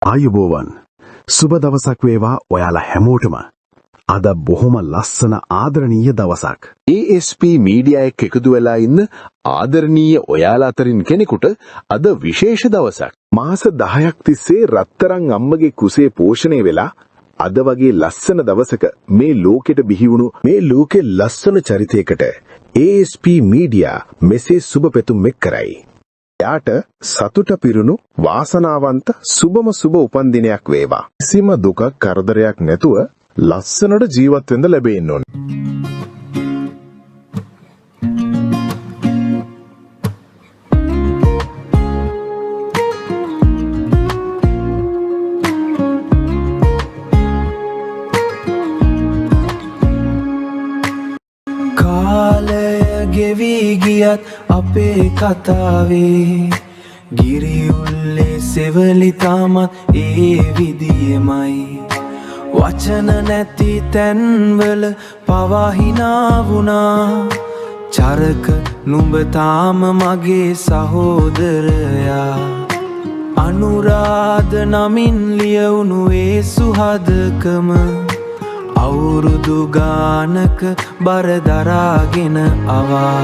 ආයුබෝවන් සුබ දවසක් වේවා ඔයාලා හැමෝටම. අද බොහොම ලස්සන ආදරණීය දවසක්. ASP මීඩියා එක්ක එකතු වෙලා ඉන්න ආදරණීය ඔයාලා අතරින් කෙනෙකුට අද විශේෂ දවසක්. මාස 10ක් තිස්සේ රත්තරන් අම්මගේ කුසේ පෝෂණය වෙලා අද වගේ ලස්සන දවසක මේ ලෝකෙට බිහි වුණු මේ ලෝකේ ලස්සන චරිතයකට ASP මීඩියා මෙසේ සුබ පැතුම් එක් කරයි. යාට සතුට පිරුණු වාසනාවන්ත සුබම සුබ උපන්දිනයක් වේවා. කිසිම දුකක් කරදරයක් නැතුව ලස්සනට ජීවත් වෙන්න ලැබෙන්න ඕන. කාලය ගෙවි ගියත් අපේ කතාවේ ගිරි උල්ලේ සෙවලි තාමත් ඒ විදියමයි. වචන නැති තැන්වල පවා හිනා වුණා. චරක නුඹ තාම මගේ සහෝදරයා. අනුරාධ නමින් ලියවුණු ඒ සුහදකම අවුරුදු ගානක බර දරාගෙන ආවා.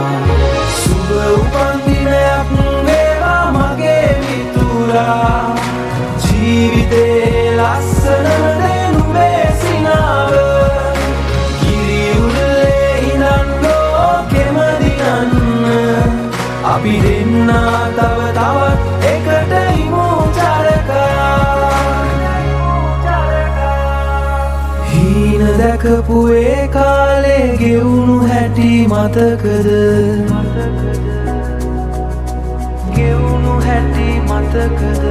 සුබ උපන්දිනයක් වේවා මගේ මිතුරා. ජීවිතේ ලස්සන නුඹේ සිනාව. ගිරි උල්ලේ ඉඳන්ෝ කෙම දිනන්න. අපි දෙන්නා තව තවත් එකට ඉමු චරකා. හීන දැකපු ඒ කාලේ ගෙවුණු හැටි මතකද? ගෙවුණු හැටි මතකද?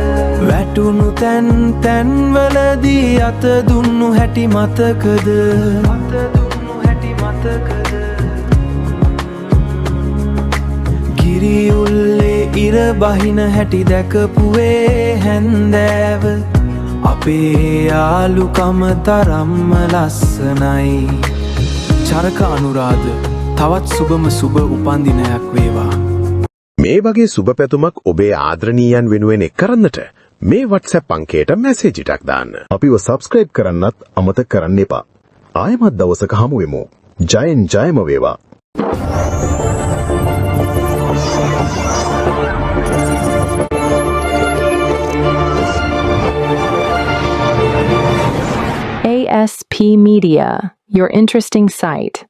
වැටුණු තැන් තැන්වලදී අත දුන්නු හැටි මතකද? අත දුන්නු හැටි මතකද? ගිරි උල්ලේ ඉර බහින හැටි දැකපු ඒ හැන්දෑව අපේ යාළුකම තරම්ම ලස්සනයි. චරක අනුරාධ තවත් සුබම සුබ උපන්දිනයක් වේවා. මේ වගේ සුබ පැතුමක් ඔබේ ආදරණීයයන් වෙනුවෙන් එක් කරන්නට මේ WhatsApp අංකයට මැසේජ් එකක් දාන්න. අපිව subscribe කරන්නත් අමතක කරන්න එපා. ආයෙමත් දවසක හමු වෙමු. ජයෙන් ජයම වේවා. ASP Media, your interesting site.